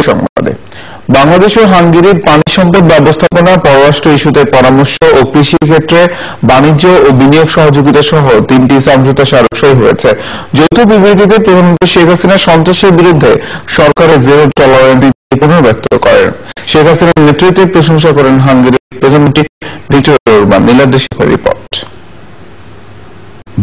সংবাদে বাংলাদেশ ও হাঙ্গেরির পানি সম্পদ ব্যবস্থাপনা, পররাষ্ট্র ইস্যুতে পরামর্শ ও কৃষি ক্ষেত্রে বাণিজ্য ও বিনিয়োগ সহযোগিতা সহ 3টি সমঝোতা স্মারক সই হয়েছে। যৌথ বিবৃতিতে প্রধানমন্ত্রী শেখ হাসিনা সন্ত্রাসের বিরুদ্ধে সরকারের জিরো টলারেন্স পুনর্ব্যক্ত করেন। শেখ হাসিনার নেতৃত্বে প্রশংসা করেন হাঙ্গেরির প্রধানমন্ত্রী ভিক্টর ওরবান। নীলাদ্রিশেখর রিপোর্ট।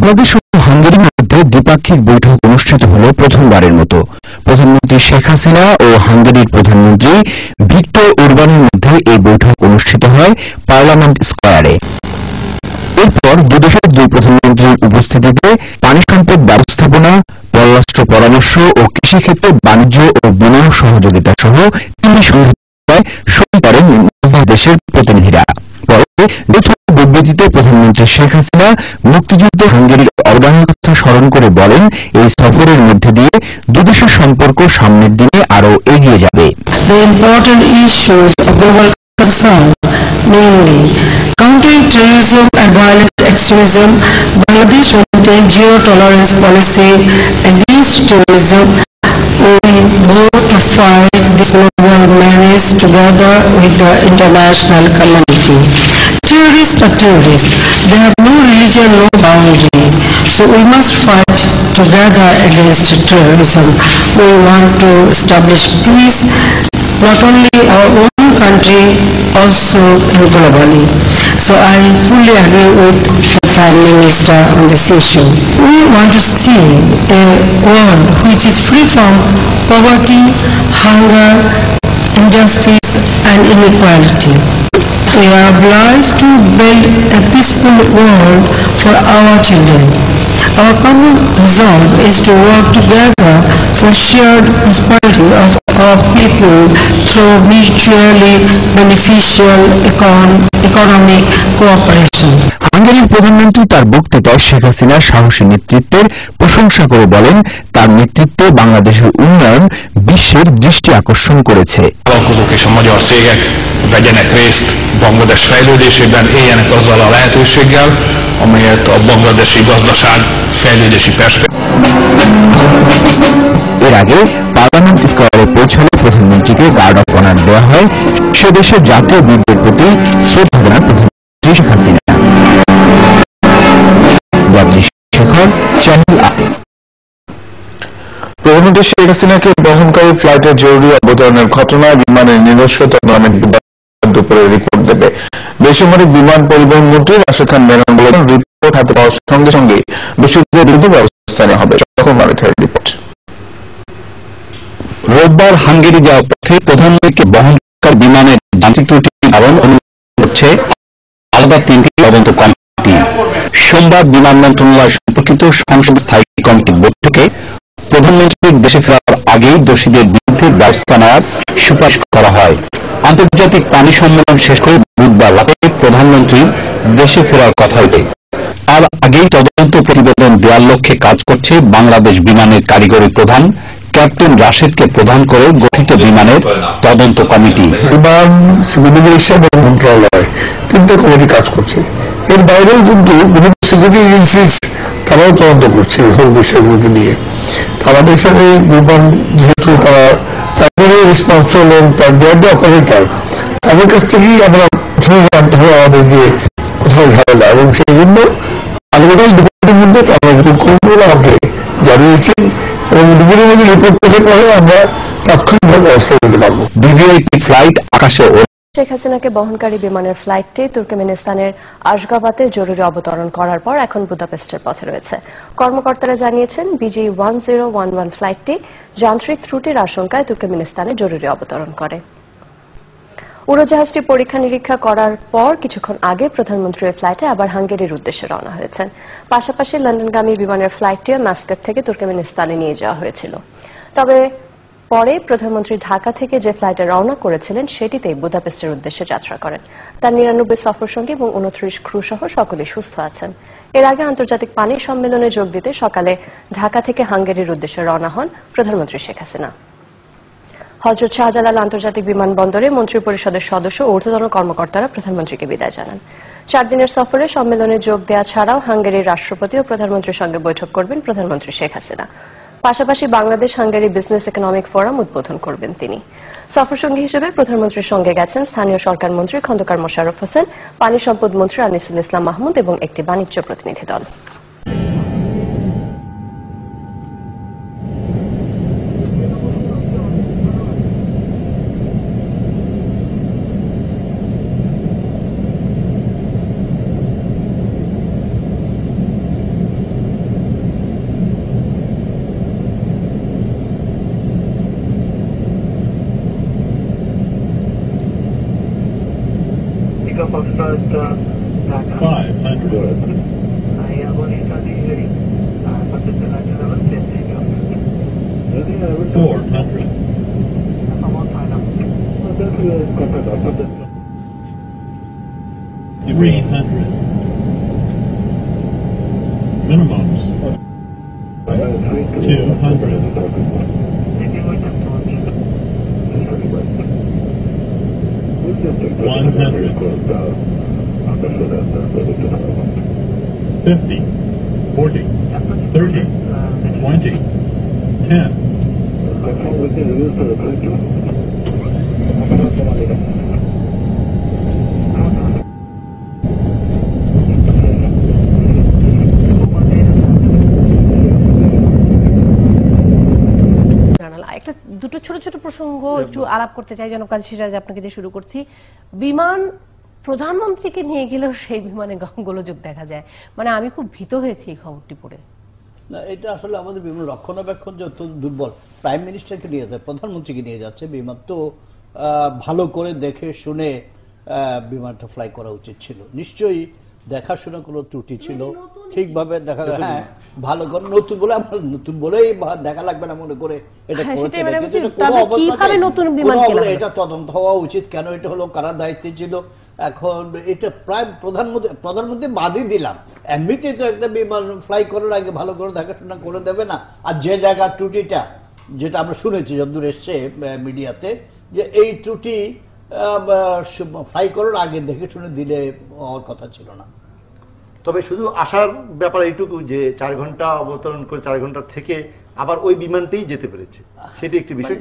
বাংলাদেশ ও হাঙ্গেরির মধ্যে দ্বিপাক্ষিক বৈঠক অনুষ্ঠিত হল প্রথমবারের মতো। প্রধানমন্ত্রী শেখ হাসিনা ও হাঙ্গেরির প্রধানমন্ত্রী ভিক্টর ওরবানের মধ্যে এই বৈঠক অনুষ্ঠিত হয় পার্লামেন্ট স্কয়ারে। এরপর দুদেশের দুই প্রধানমন্ত্রীর উপস্থিতিতে পানি সম্পদ ব্যবস্থাপনা, পররাষ্ট্র পরামর্শ ও কৃষিক্ষেত্রে বাণিজ্য ও বিনিয়োগ সহযোগিতা সহ 3টি সমঝোতায় সই করেন দেশের প্রতিনিধিরা। পরে যৌথ বিবৃতিতে প্রধানমন্ত্রী শেখ হাসিনা মুক্তিযুদ্ধে হাঙ্গেরির অবদানের কথা স্মরণ করে বলেন, এই সফরের মধ্যে দিয়ে দুদেশের সম্পর্ক সামনের দিনে আরও এগিয়ে যাবে। The important issues of global concern, namely countering terrorism and violent extremism, Bangladesh will maintain zero tolerance policy against terrorism. We vote to fight this global menace together with the international community. Terrorists are terrorists. They have no religion, no boundary. So we must fight together against terrorism. We want to establish peace, not only our own country, also globally. So I fully agree with the Prime Minister on this issue. We want to see a world which is free from poverty, hunger, injustice and inequality. We are obliged to build a peaceful world for our children. Our common resolve is to work together for shared prosperity of our people through mutually beneficial economic cooperation. হাঙ্গেরির প্রধানমন্ত্রী তার বক্তৃতায় শেখ হাসিনার সাহসী নেতৃত্বের প্রশংসা করে বলেন, তার nettritve বাংলাদেশের উন্নয়ন বিশ্বের দৃষ্টি আকর্ষণ করেছে। Vállalkozók és a magyar cégek vegyenek részt Banglades fejlődésében, éljenek azzal a lehetőséggel, amelyet a bangladesi gazdaság fejlődési এর আগে পার্লামেন্ট স্কয়ারে পৌঁছালে প্রধানমন্ত্রীকে গার্ড অফ অনার দেওয়া হয়। সে দেশের জাতীয় বীরদের প্রতি শ্রদ্ধা জানান প্রধানমন্ত্রী শেখ হাসিনা। প্রধানমন্ত্রী শেখ হাসিনাকে বহনকারী ফ্লাইটের জরুরি অবতরণের ঘটনায় বিমানের নিজস্ব তদন্ত দুপুরে রিপোর্ট দেবে। বেসামরিক বিমান পরিবহন মন্ত্রী রাশেদ খান মেনন বলেন, রিপোর্ট হাতে পাওয়ার সঙ্গে সঙ্গে দোষীদের বিরুদ্ধে ব্যবস্থা নেওয়া হবে। রিপোর্ট। রোববার হাঙ্গেরি যাওয়ার পথে প্রধানমন্ত্রীকে বহনকারী বিমানের যান্ত্রিক ত্রুটির কারণ অনুসন্ধান করছে আলাদা 3টি তদন্ত কমিটি। সোমবার বিমান মন্ত্রণালয় সম্পর্কিত সংসদ স্থায়ী কমিটির বৈঠকে প্রধানমন্ত্রীর দেশে ফেরার আগেই দোষীদের বিরুদ্ধে ব্যবস্থা নেওয়ার সুপারিশ করা হয়। আন্তর্জাতিক পানি সম্মেলন শেষ করে বুধবার রাতে প্রধানমন্ত্রীর দেশে ফেরার কথা হয়েছে। তার আগেই তদন্ত প্রতিবেদন দেওয়ার লক্ষ্যে কাজ করছে বাংলাদেশ বিমানের কারিগরি প্রধান ক্যাপ্টেন রাশেদকে প্রধান করে গঠিত বিমানের তদন্ত কমিটি। বিমান সিভিল এভিয়েশন এবং মন্ত্রণালয় 3টা কমিটি কাজ করছে। এর বাইরেও কিন্তু বিভিন্ন সিকিউরিটি এজেন্সিস তারাও তদন্ত করছে এই সব বিষয়গুলোকে নিয়ে। আমাদের সাথে বিমান যেহেতু তারা প্রাইমারি রেসপন্সিবল এবং দেয়ার দ্য অপারেটর, তাদের কাছ থেকেই আমরা প্রথমে জানতে হবে আমাদের যে কোথাও ঝামেলা, এবং সেই জন্য আগামীকাল দুপুরের মধ্যে তারা রিপোর্ট করবে আমাকে জানিয়েছেন, এবং দুপুরের মধ্যে রিপোর্ট করতে পরে আমরা তাৎক্ষণিকভাবে ব্যবস্থা নিতে পারবো। ভিভিআইপি ফ্লাইট আকাশে। শেখ হাসিনাকে বহনকারী বিমানের ফ্লাইটটি তুর্কমেনিস্তানের আশগাবাতে জরুরি অবতরণ করার পর এখন বুদাপেস্টের পথে রয়েছে। কর্মকর্তারা জানিয়েছেন, বিজি 1011 ফ্লাইটটি যান্ত্রিক ত্রুটির আশঙ্কায় তুর্কমেনিস্তানে জরুরি অবতরণ করে। উড়োজাহাজটি পরীক্ষা নিরীক্ষা করার পর কিছুক্ষণ আগে প্রধানমন্ত্রী ওই ফ্লাইটে আবার হাঙ্গেরির উদ্দেশ্যে রওনা হয়েছেন। পাশাপাশি লন্ডনগামী বিমানের ফ্লাইটটিও মাস্কাট থেকে তুর্কমেনিস্তানে নিয়ে যাওয়া হয়েছিল। তবে পরে প্রধানমন্ত্রী ঢাকা থেকে যে ফ্লাইটে রওনা করেছিলেন সেটিতেই বুদাপেস্টের উদ্দেশ্যে যাত্রা করেন। তার 99 সফরসঙ্গী এবং 29 ক্রু সহ সকলে সুস্থ আছেন। এর আগে আন্তর্জাতিক পানি সম্মেলনে যোগ দিতে সকালে ঢাকা থেকে হাঙ্গেরির উদ্দেশ্যে রওনা হন প্রধানমন্ত্রী শেখ হাসিনা। হযরত শাহজালাল আন্তর্জাতিক বিমানবন্দরে মন্ত্রিপরিষদের সদস্য ও ঊর্ধ্বতন কর্মকর্তারা প্রধানমন্ত্রীকে বিদায় জানান। 4 দিনের সফরে সম্মেলনে যোগ দেওয়া ছাড়াও হাঙ্গেরির রাষ্ট্রপতি ও প্রধানমন্ত্রীর সঙ্গে বৈঠক করবেন প্রধানমন্ত্রী শেখ হাসিনা। পাশাপাশি Bangladesh Hungary business economic forum উদ্বোধন করবেন তিনি। সফরসঙ্গী হিসেবে প্রধানমন্ত্রীর সঙ্গে গেছেন স্থানীয় সরকার মন্ত্রী খন্দকার মোশাররফ হোসেন, পানি সম্পদ মন্ত্রী আনিসুল ইসলাম মাহমুদ এবং একটি বাণিজ্য প্রতিনিধি দল। Minimums. 200. 50, 40, 30, 20, 10. দুটো ছোট ছোট প্রসঙ্গ একটু আলাপ করতে চাই জনাব কাজী সিরাজ, আপনাকে দিয়ে শুরু করছি। বিমান প্রধানমন্ত্রীকে নিয়ে গেলেও সেই বিমানে গোলযোগ দেখা যায়, মানে আমি খুব ভীত হয়েছি এই খবরটি পড়ে। না, এটা আসলে আমাদের বিমান রক্ষণাবেক্ষণ যত দুর্বল, প্রাইম মিনিস্টারকে নিয়ে যাচ্ছে, প্রধানমন্ত্রীকে নিয়ে যাচ্ছে, বিমান তো ভালো করে দেখে শুনে বিমানটা ফ্লাই করা উচিত ছিল। নিশ্চয়ই দেখাশোনা কোনো ত্রুটি ছিল, ঠিকভাবে দেখা, হ্যাঁ ভালো করে নতুন বলে আমরা নতুন বলেই দেখা লাগবে না মনে করে এটা করেছে, এটা তদন্ত হওয়া উচিত, কেন এটা হলো, কারা দায়িত্বে ছিল। এখন এটা প্রায় প্রধানমন্ত্রী বাদই দিলাম, এমনিতে তো একটা বিমান ফ্লাই করার আগে ভালো করে দেখাশোনা করে দেবে না। আর যে জায়গার ত্রুটিটা যেটা আমরা শুনেছি যতদূর এসছে মিডিয়াতে, যে এই ত্রুটি ফ্লাই করার আগে দেখে শুনে দিলে হওয়ার কথা ছিল না। তবে শুধু আসার ব্যাপার এইটুকু যে 4 ঘন্টা অবতরণ করে 4 ঘন্টা থেকে আবার ওই বিমানতেই যেতে পেরেছে, সেটি একটি বিষয়।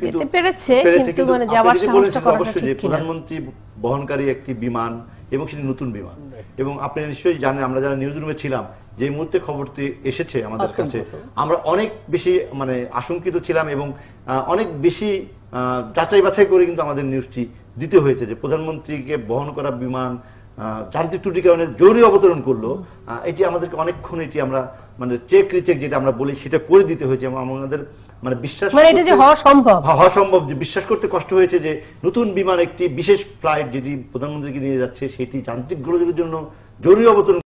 কিন্তু অবশ্যই যে প্রধানমন্ত্রী বহনকারী একটি বিমান এবং সেটি নতুন বিমান, এবং আপনি নিশ্চয়ই জানেন, আমরা যারা নিউজ রুমে ছিলাম, যে মুহূর্তে খবরটি এসেছে আমাদের কাছে, আমরা অনেক বেশি মানে আশঙ্কিত ছিলাম এবং অনেক বেশি যাচাই বাছাই করে কিন্তু আমাদের নিউজটি দিতে হয়েছে যে প্রধানমন্ত্রীকে বহন করা বিমান যান্ত্রিক ত্রুটির কারণে জরুরি অবতরণ করলো। এটি আমাদেরকে অনেকক্ষণ এটি আমরা মানে চেক রিচেক যেটা আমরা বলি সেটা করে দিতে হয়েছে, এবং আমাদের মানে বিশ্বাস হওয়া সম্ভব যে বিশ্বাস করতে কষ্ট হয়েছে যে নতুন বিমান একটি বিশেষ ফ্লাইট যেটি প্রধানমন্ত্রীকে নিয়ে যাচ্ছে সেটি যান্ত্রিক গোলযোগের জন্য জরুরি অবতরণ